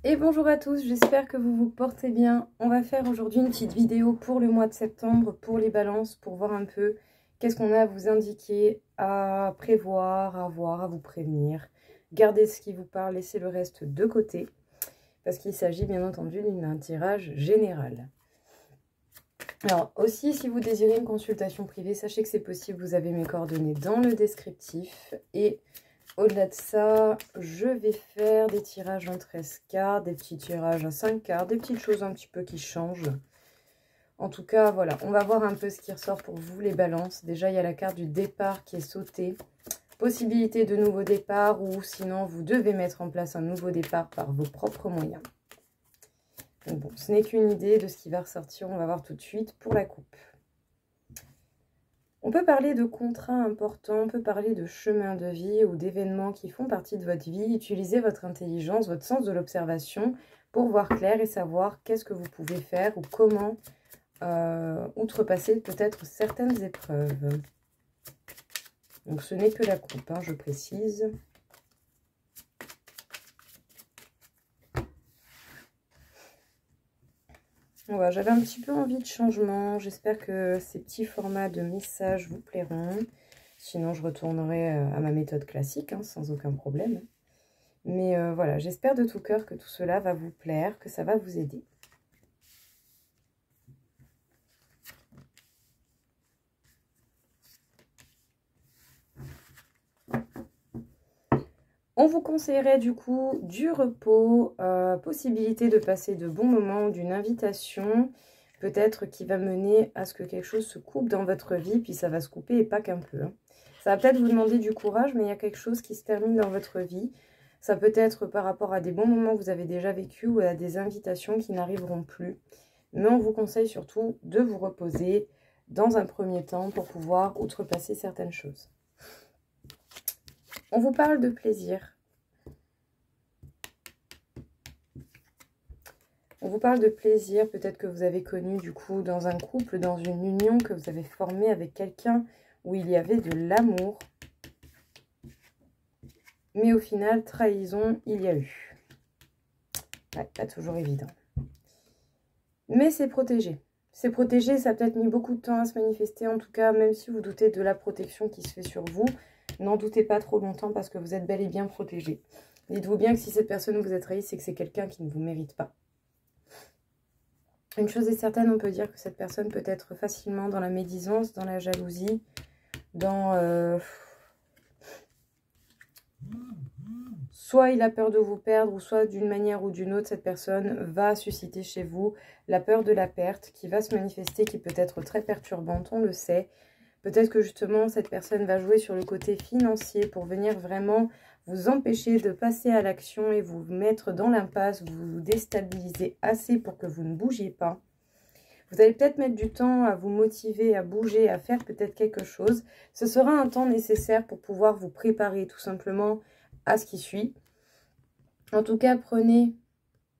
Et bonjour à tous, j'espère que vous vous portez bien. On va faire aujourd'hui une petite vidéo pour le mois de septembre, pour les balances, pour voir un peu qu'est-ce qu'on a à vous indiquer, à prévoir, à voir, à vous prévenir. Gardez ce qui vous parle, laissez le reste de côté, parce qu'il s'agit bien entendu d'un tirage général. Alors aussi, si vous désirez une consultation privée, sachez que c'est possible, vous avez mes coordonnées dans le descriptif. Et au-delà de ça, je vais faire des tirages en 13 cartes, des petits tirages à 5 cartes, des petites choses un petit peu qui changent. En tout cas, voilà, on va voir un peu ce qui ressort pour vous, les balances. Déjà, il y a la carte du départ qui est sautée. Possibilité de nouveau départ ou sinon, vous devez mettre en place un nouveau départ par vos propres moyens. Donc bon, ce n'est qu'une idée de ce qui va ressortir. On va voir tout de suite pour la coupe. On peut parler de contrats importants, on peut parler de chemins de vie ou d'événements qui font partie de votre vie. Utilisez votre intelligence, votre sens de l'observation pour voir clair et savoir qu'est-ce que vous pouvez faire ou comment outrepasser peut-être certaines épreuves. Donc ce n'est que la coupe, hein, je précise. Voilà, j'avais un petit peu envie de changement. J'espère que ces petits formats de messages vous plairont. Sinon, je retournerai à ma méthode classique, hein, sans aucun problème. Mais voilà, j'espère de tout cœur que tout cela va vous plaire, que ça va vous aider. On vous conseillerait du coup du repos, possibilité de passer de bons moments, d'une invitation, peut-être qui va mener à ce que quelque chose se coupe dans votre vie, puis ça va se couper et pas qu'un peu. Hein. Ça va peut-être vous demander du courage, mais il y a quelque chose qui se termine dans votre vie. Ça peut être par rapport à des bons moments que vous avez déjà vécus ou à des invitations qui n'arriveront plus. Mais on vous conseille surtout de vous reposer dans un premier temps pour pouvoir outrepasser certaines choses. On vous parle de plaisir. On vous parle de plaisir, peut-être que vous avez connu du coup dans un couple, dans une union que vous avez formée avec quelqu'un où il y avait de l'amour. Mais au final, trahison, il y a eu. Ouais, pas toujours évident. Mais c'est protégé. C'est protégé, ça a peut-être mis beaucoup de temps à se manifester. En tout cas, même si vous doutez de la protection qui se fait sur vous, n'en doutez pas trop longtemps parce que vous êtes bel et bien protégé. Dites-vous bien que si cette personne vous a trahi, c'est que c'est quelqu'un qui ne vous mérite pas. Une chose est certaine, on peut dire que cette personne peut être facilement dans la médisance, dans la jalousie, dans... Soit il a peur de vous perdre, ou soit d'une manière ou d'une autre, cette personne va susciter chez vous la peur de la perte qui va se manifester, qui peut être très perturbante, on le sait. Peut-être que justement, cette personne va jouer sur le côté financier pour venir vraiment vous empêcher de passer à l'action et vous mettre dans l'impasse, vous déstabiliser assez pour que vous ne bougiez pas. Vous allez peut-être mettre du temps à vous motiver, à bouger, à faire peut-être quelque chose. Ce sera un temps nécessaire pour pouvoir vous préparer tout simplement à ce qui suit. En tout cas, prenez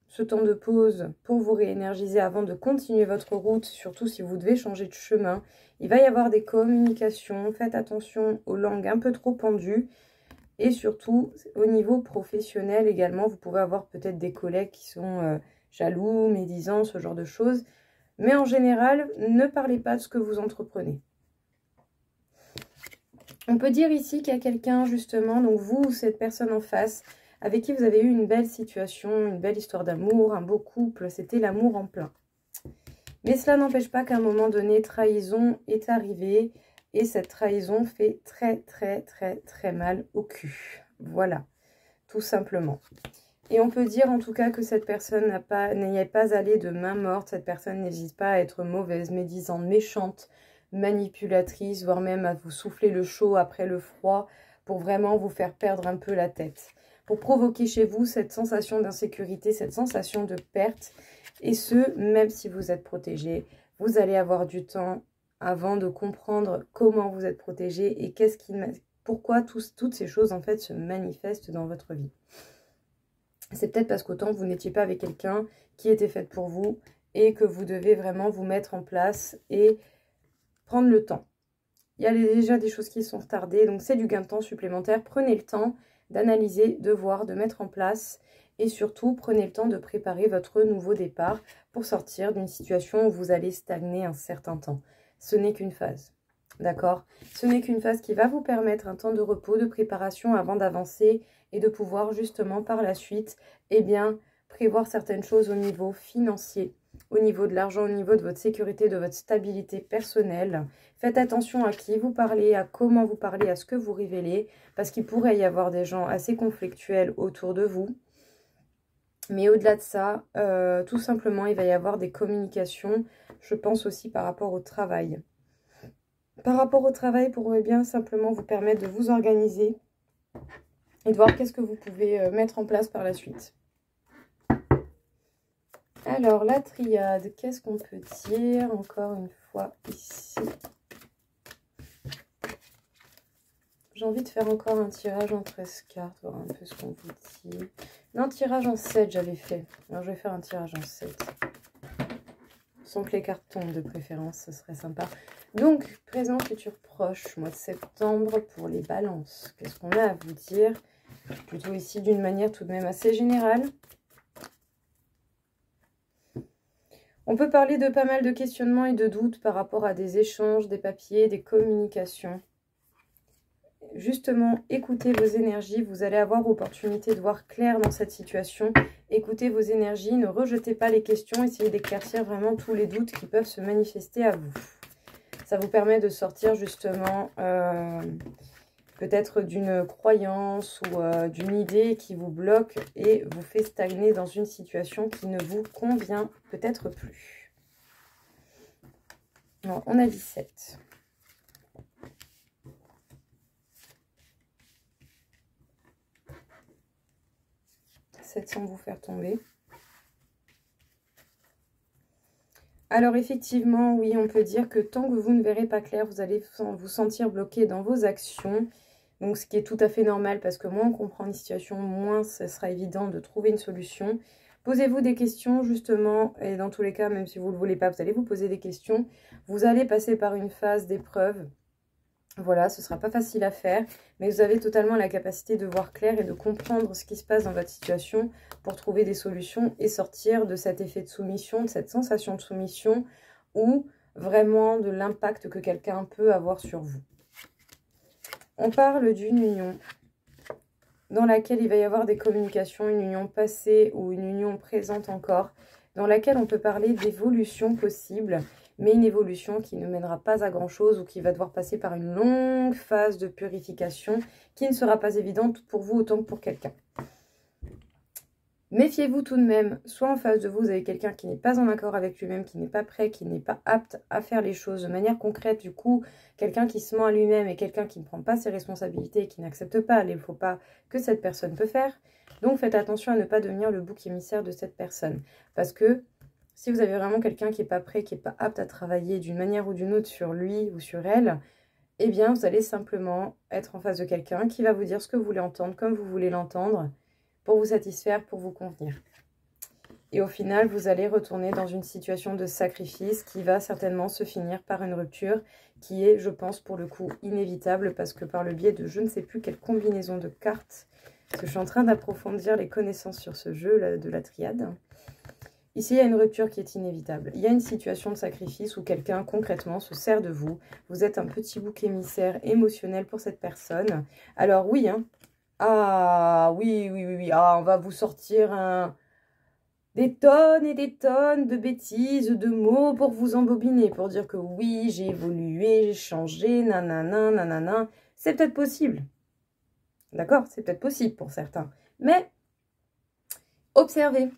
ce temps de pause pour vous réénergiser avant de continuer votre route, surtout si vous devez changer de chemin. Il va y avoir des communications, faites attention aux langues un peu trop pendues. Et surtout, au niveau professionnel également, vous pouvez avoir peut-être des collègues qui sont jaloux, médisants, ce genre de choses. Mais en général, ne parlez pas de ce que vous entreprenez. On peut dire ici qu'il y a quelqu'un justement, donc vous ou cette personne en face, avec qui vous avez eu une belle situation, une belle histoire d'amour, un beau couple, c'était l'amour en plein. Mais cela n'empêche pas qu'à un moment donné, trahison est arrivée et cette trahison fait très mal au cul. Voilà, tout simplement. Et on peut dire en tout cas que cette personne n'y est pas allée de main morte, cette personne n'hésite pas à être mauvaise, médisante, méchante, manipulatrice, voire même à vous souffler le chaud après le froid pour vraiment vous faire perdre un peu la tête. Pour provoquer chez vous cette sensation d'insécurité, cette sensation de perte. Et ce, même si vous êtes protégé, vous allez avoir du temps avant de comprendre comment vous êtes protégé et pourquoi toutes ces choses en fait se manifestent dans votre vie. C'est peut-être parce qu'autant vous n'étiez pas avec quelqu'un qui était fait pour vous et que vous devez vraiment vous mettre en place et prendre le temps. Il y a déjà des choses qui sont retardées, donc c'est du gain de temps supplémentaire. Prenez le temps d'analyser, de voir, de mettre en place. Et surtout, prenez le temps de préparer votre nouveau départ pour sortir d'une situation où vous allez stagner un certain temps. Ce n'est qu'une phase. D'accord? Ce n'est qu'une phase qui va vous permettre un temps de repos, de préparation avant d'avancer et de pouvoir justement par la suite, eh bien, prévoir certaines choses au niveau financier, au niveau de l'argent, au niveau de votre sécurité, de votre stabilité personnelle. Faites attention à qui vous parlez, à comment vous parlez, à ce que vous révélez, parce qu'il pourrait y avoir des gens assez conflictuels autour de vous. Mais au-delà de ça, tout simplement, il va y avoir des communications, je pense aussi par rapport au travail. Par rapport au travail, pourrait bien simplement vous permettre de vous organiser et de voir qu'est-ce que vous pouvez mettre en place par la suite. Alors, la triade, qu'est-ce qu'on peut dire encore une fois ici? J'ai envie de faire encore un tirage en 13 cartes, voir un peu ce qu'on vous dit. Non, tirage en 7, j'avais fait. Alors, je vais faire un tirage en 7. Sans que les cartes tombent de préférence, ce serait sympa. Donc, présent, futur, proche, mois de septembre pour les balances. Qu'est-ce qu'on a à vous dire? Plutôt ici d'une manière tout de même assez générale. On peut parler de pas mal de questionnements et de doutes par rapport à des échanges, des papiers, des communications. Justement, écoutez vos énergies, vous allez avoir opportunité de voir clair dans cette situation. Écoutez vos énergies, ne rejetez pas les questions, essayez d'éclaircir vraiment tous les doutes qui peuvent se manifester à vous. Ça vous permet de sortir justement peut-être d'une croyance ou d'une idée qui vous bloque et vous fait stagner dans une situation qui ne vous convient peut-être plus. Alors, on a 17. Sans vous faire tomber. Alors effectivement, oui, on peut dire que tant que vous ne verrez pas clair, vous allez vous sentir bloqué dans vos actions. Donc ce qui est tout à fait normal parce que moins on comprend une situation, moins ce sera évident de trouver une solution. Posez-vous des questions justement, et dans tous les cas, même si vous ne le voulez pas, vous allez vous poser des questions. Vous allez passer par une phase d'épreuve. Voilà, ce ne sera pas facile à faire, mais vous avez totalement la capacité de voir clair et de comprendre ce qui se passe dans votre situation pour trouver des solutions et sortir de cet effet de soumission, de cette sensation de soumission ou vraiment de l'impact que quelqu'un peut avoir sur vous. On parle d'une union dans laquelle il va y avoir des communications, une union passée ou une union présente encore, dans laquelle on peut parler d'évolution possible, mais une évolution qui ne mènera pas à grand chose ou qui va devoir passer par une longue phase de purification qui ne sera pas évidente pour vous autant que pour quelqu'un. Méfiez-vous tout de même, soit en face de vous, vous avez quelqu'un qui n'est pas en accord avec lui-même, qui n'est pas prêt, qui n'est pas apte à faire les choses de manière concrète, du coup, quelqu'un qui se ment à lui-même et quelqu'un qui ne prend pas ses responsabilités et qui n'accepte pas les faux pas que cette personne peut faire. Donc faites attention à ne pas devenir le bouc émissaire de cette personne, parce que si vous avez vraiment quelqu'un qui n'est pas prêt, qui n'est pas apte à travailler d'une manière ou d'une autre sur lui ou sur elle, eh bien, vous allez simplement être en face de quelqu'un qui va vous dire ce que vous voulez entendre, comme vous voulez l'entendre, pour vous satisfaire, pour vous convenir. Et au final, vous allez retourner dans une situation de sacrifice qui va certainement se finir par une rupture qui est, je pense, pour le coup, inévitable parce que par le biais de je ne sais plus quelle combinaison de cartes, parce que je suis en train d'approfondir les connaissances sur ce jeu là, de la triade. Ici, il y a une rupture qui est inévitable. Il y a une situation de sacrifice où quelqu'un, concrètement, se sert de vous. Vous êtes un petit bouc émissaire émotionnel pour cette personne. Alors oui, hein. Ah, oui. Ah, on va vous sortir des tonnes et des tonnes de bêtises, de mots pour vous embobiner, pour dire que oui, j'ai évolué, j'ai changé, nanana. C'est peut-être possible. D'accord? C'est peut-être possible pour certains. Mais, observez.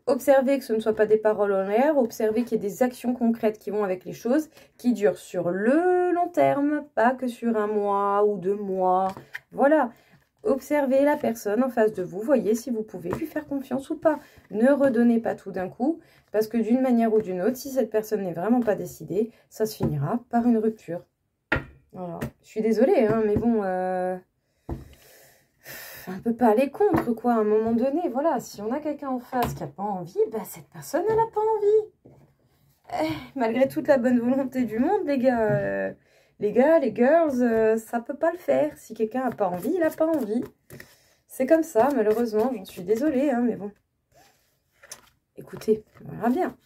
Observez que ce ne soit pas des paroles en l'air, observez qu'il y ait des actions concrètes qui vont avec les choses, qui durent sur le long terme, pas que sur 1 mois ou 2 mois. Voilà, observez la personne en face de vous, voyez si vous pouvez lui faire confiance ou pas. Ne redonnez pas tout d'un coup, parce que d'une manière ou d'une autre, si cette personne n'est vraiment pas décidée, ça se finira par une rupture. Voilà, je suis désolée, hein, mais bon... on ne peut pas aller contre, quoi, à un moment donné. Voilà, si on a quelqu'un en face qui n'a pas envie, bah, cette personne, elle n'a pas envie. Malgré toute la bonne volonté du monde, les gars, Les gars, les girls, ça peut pas le faire. Si quelqu'un n'a pas envie, il n'a pas envie. C'est comme ça, malheureusement. J'en suis désolée, hein, mais bon. Écoutez, on verra bien.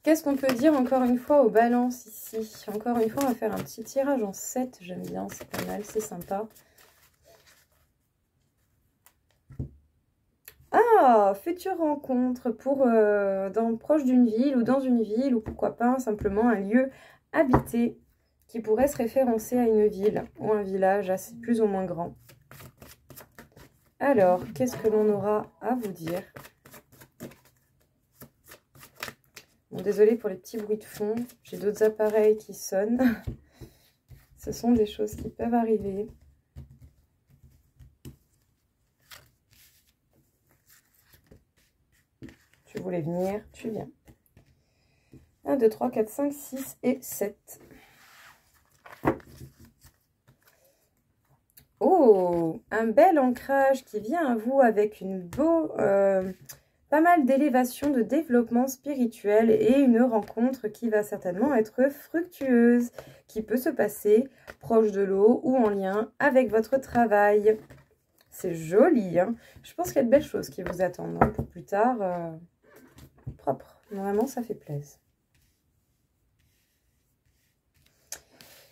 Qu'est-ce qu'on peut dire encore une fois aux balances ici? Encore une fois, on va faire un petit tirage en 7. J'aime bien, c'est pas mal, c'est sympa. Ah, future rencontre pour proche d'une ville ou dans une ville, ou pourquoi pas simplement un lieu habité qui pourrait se référencer à une ville ou un village assez plus ou moins grand. Alors, qu'est-ce que l'on aura à vous dire? Bon, désolée pour les petits bruits de fond, j'ai d'autres appareils qui sonnent. Ce sont des choses qui peuvent arriver. Tu voulais venir, tu viens. 1, 2, 3, 4, 5, 6 et 7. Oh, un bel ancrage qui vient à vous avec une pas mal d'élévation, de développement spirituel et une rencontre qui va certainement être fructueuse, qui peut se passer proche de l'eau ou en lien avec votre travail. C'est joli, hein. Je pense qu'il y a de belles choses qui vous attendent hein, pour plus tard. Propre, vraiment ça fait plaisir.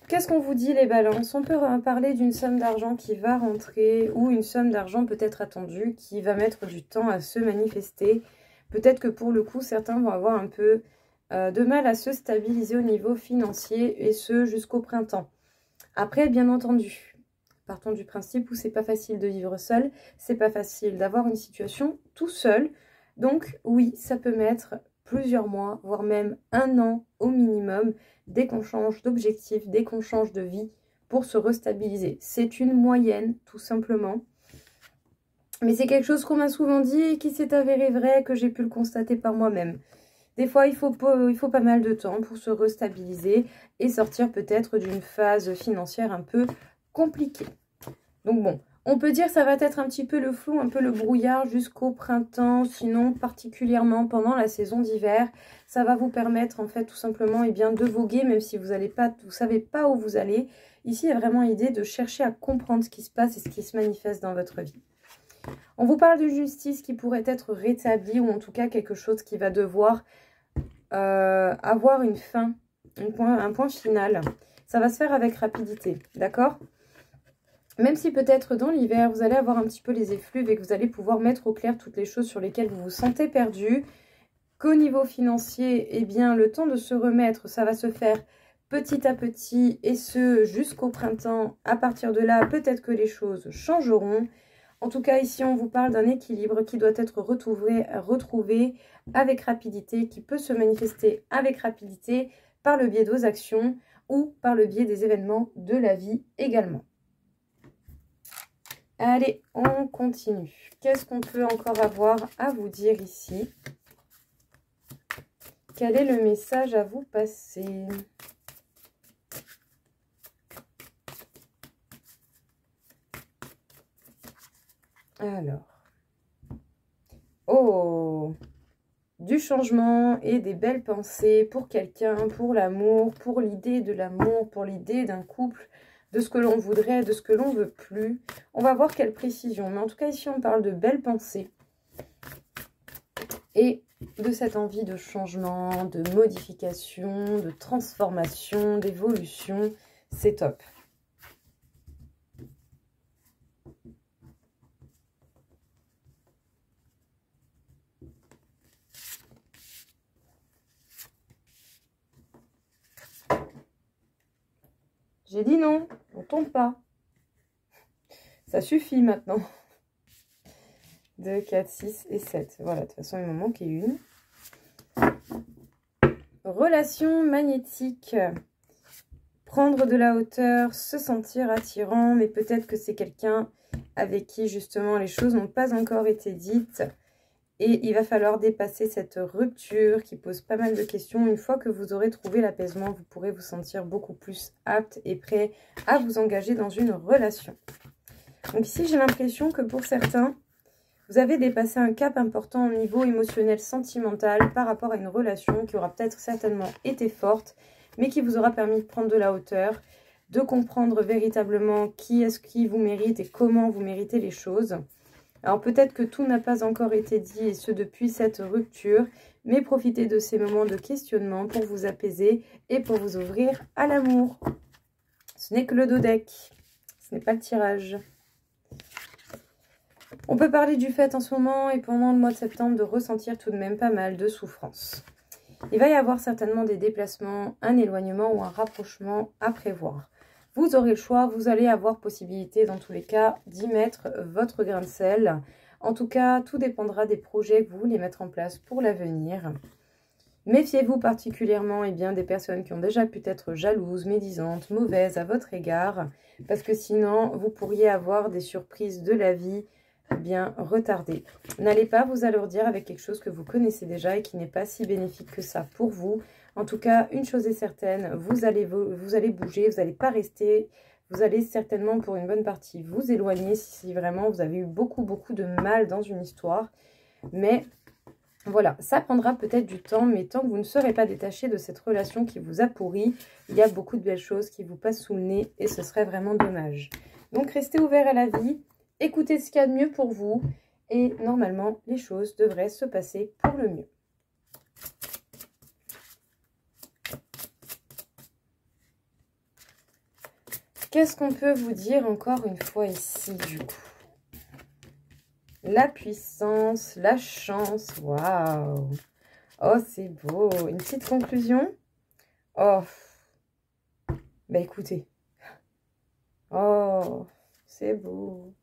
Qu'est-ce qu'on vous dit les balances? On peut parler d'une somme d'argent qui va rentrer ou une somme d'argent peut-être attendue qui va mettre du temps à se manifester. Peut-être que pour le coup, certains vont avoir un peu de mal à se stabiliser au niveau financier et ce jusqu'au printemps. Après, bien entendu, partons du principe où c'est pas facile de vivre seul, c'est pas facile d'avoir une situation tout seul. Donc oui, ça peut mettre plusieurs mois, voire même 1 an au minimum, dès qu'on change d'objectif, dès qu'on change de vie, pour se restabiliser. C'est une moyenne, tout simplement. Mais c'est quelque chose qu'on m'a souvent dit et qui s'est avéré vrai, que j'ai pu le constater par moi-même. Des fois, il faut pas mal de temps pour se restabiliser et sortir peut-être d'une phase financière un peu compliquée. Donc bon, on peut dire que ça va être un petit peu le flou, un peu le brouillard jusqu'au printemps, sinon particulièrement pendant la saison d'hiver. Ça va vous permettre en fait tout simplement de voguer, même si vous savez pas où vous allez. Ici, il y a vraiment l'idée de chercher à comprendre ce qui se passe et ce qui se manifeste dans votre vie. On vous parle de justice qui pourrait être rétablie ou en tout cas quelque chose qui va devoir avoir une fin, un point final. Ça va se faire avec rapidité, d'accord ? Même si peut-être dans l'hiver, vous allez avoir un petit peu les effluves et que vous allez pouvoir mettre au clair toutes les choses sur lesquelles vous vous sentez perdu, qu'au niveau financier, eh bien, le temps de se remettre, ça va se faire petit à petit et ce jusqu'au printemps. À partir de là, peut-être que les choses changeront. En tout cas, ici, on vous parle d'un équilibre qui doit être retrouvé avec rapidité, qui peut se manifester avec rapidité par le biais de vos actions ou par le biais des événements de la vie également. Allez, on continue. Qu'est-ce qu'on peut encore avoir à vous dire ici? Quel est le message à vous passer? Alors. Oh! Du changement et des belles pensées pour quelqu'un, pour l'amour, pour l'idée de l'amour, pour l'idée d'un couple, de ce que l'on voudrait, de ce que l'on veut plus. On va voir quelle précision. Mais en tout cas, ici, on parle de belles pensées. Et de cette envie de changement, de modification, de transformation, d'évolution. C'est top. J'ai dit non, on tombe pas. Ça suffit maintenant. 2, 4, 6 et 7. Voilà, de toute façon, il m'en manquait une. Relation magnétique. Prendre de la hauteur, se sentir attirant, mais peut-être que c'est quelqu'un avec qui, justement, les choses n'ont pas encore été dites. Et il va falloir dépasser cette rupture qui pose pas mal de questions. Une fois que vous aurez trouvé l'apaisement, vous pourrez vous sentir beaucoup plus apte et prêt à vous engager dans une relation. Donc ici, j'ai l'impression que pour certains, vous avez dépassé un cap important au niveau émotionnel, sentimental par rapport à une relation qui aura peut-être certainement été forte, mais qui vous aura permis de prendre de la hauteur, de comprendre véritablement qui est-ce qui vous mérite et comment vous méritez les choses. Alors peut-être que tout n'a pas encore été dit, et ce depuis cette rupture, mais profitez de ces moments de questionnement pour vous apaiser et pour vous ouvrir à l'amour. Ce n'est que le dos deck, ce n'est pas le tirage. On peut parler du fait en ce moment et pendant le mois de septembre de ressentir tout de même pas mal de souffrance. Il va y avoir certainement des déplacements, un éloignement ou un rapprochement à prévoir. Vous aurez le choix, vous allez avoir possibilité dans tous les cas d'y mettre votre grain de sel. En tout cas, tout dépendra des projets que vous voulez mettre en place pour l'avenir. Méfiez-vous particulièrement des personnes qui ont déjà pu être jalouses, médisantes, mauvaises à votre égard, parce que sinon, vous pourriez avoir des surprises de la vie retardées. N'allez pas vous alourdir avec quelque chose que vous connaissez déjà et qui n'est pas si bénéfique que ça pour vous. En tout cas, une chose est certaine, vous allez bouger, vous n'allez pas rester, vous allez certainement pour une bonne partie vous éloigner si vraiment vous avez eu beaucoup de mal dans une histoire. Mais voilà, ça prendra peut-être du temps, mais tant que vous ne serez pas détaché de cette relation qui vous a pourri, il y a beaucoup de belles choses qui vous passent sous le nez et ce serait vraiment dommage. Donc restez ouvert à la vie, écoutez ce qu'il y a de mieux pour vous et normalement les choses devraient se passer pour le mieux. Qu'est-ce qu'on peut vous dire encore une fois ici, du coup? La puissance, la chance, waouh! Oh, c'est beau! Une petite conclusion? Oh! Bah, écoutez. Oh, c'est beau!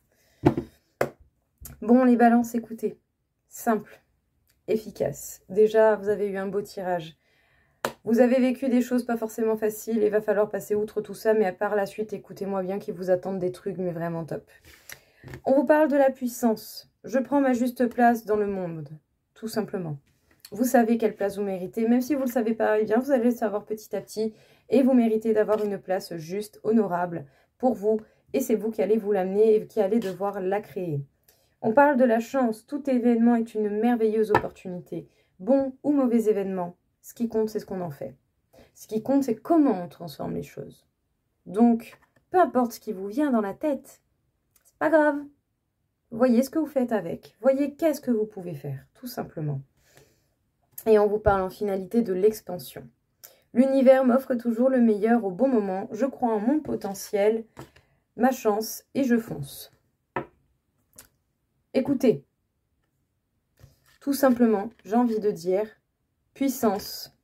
Bon, les balances, écoutez. Simple, efficace. Déjà, vous avez eu un beau tirage. Vous avez vécu des choses pas forcément faciles, il va falloir passer outre tout ça, mais à part la suite, écoutez-moi bien qu'il vous attendent des trucs, mais vraiment top. On vous parle de la puissance. Je prends ma juste place dans le monde, tout simplement. Vous savez quelle place vous méritez, même si vous ne le savez pas, eh bien vous allez le savoir petit à petit, et vous méritez d'avoir une place juste, honorable pour vous, et c'est vous qui allez vous l'amener et qui allez devoir la créer. On parle de la chance, tout événement est une merveilleuse opportunité, bon ou mauvais événement. Ce qui compte, c'est ce qu'on en fait. Ce qui compte, c'est comment on transforme les choses. Donc, peu importe ce qui vous vient dans la tête, c'est pas grave. Voyez ce que vous faites avec. Voyez qu'est-ce que vous pouvez faire, tout simplement. Et on vous parle en finalité de l'expansion. L'univers m'offre toujours le meilleur au bon moment. Je crois en mon potentiel, ma chance et je fonce. Écoutez, tout simplement, j'ai envie de dire... puissance,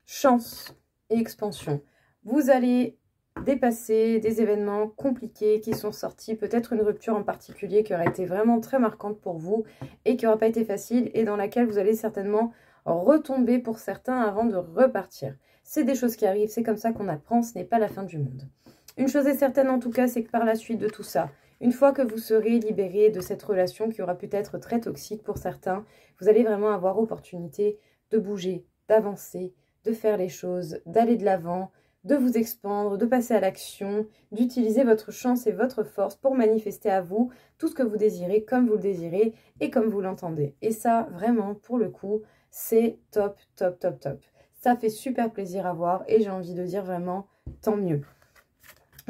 chance et expansion. Vous allez dépasser des événements compliqués qui sont sortis, peut-être une rupture en particulier qui aurait été vraiment très marquante pour vous et qui n'aura pas été facile et dans laquelle vous allez certainement retomber pour certains avant de repartir. C'est des choses qui arrivent, c'est comme ça qu'on apprend, ce n'est pas la fin du monde. Une chose est certaine en tout cas, c'est que par la suite de tout ça, une fois que vous serez libéré de cette relation qui aura pu être très toxique pour certains, vous allez vraiment avoir opportunité de bouger, d'avancer, de faire les choses, d'aller de l'avant, de vous expandre, de passer à l'action, d'utiliser votre chance et votre force pour manifester à vous tout ce que vous désirez, comme vous le désirez et comme vous l'entendez. Et ça, vraiment, pour le coup, c'est top, top, top, top. Ça fait super plaisir à voir et j'ai envie de dire vraiment, tant mieux.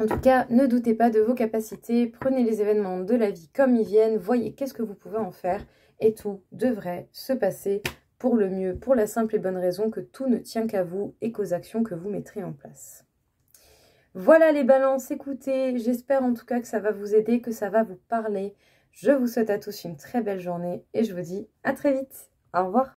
En tout cas, ne doutez pas de vos capacités, prenez les événements de la vie comme ils viennent, voyez qu'est-ce que vous pouvez en faire et tout devrait se passer pour le mieux, pour la simple et bonne raison que tout ne tient qu'à vous et qu'aux actions que vous mettrez en place. Voilà les balances, écoutez, j'espère en tout cas que ça va vous aider, que ça va vous parler. Je vous souhaite à tous une très belle journée et je vous dis à très vite. Au revoir.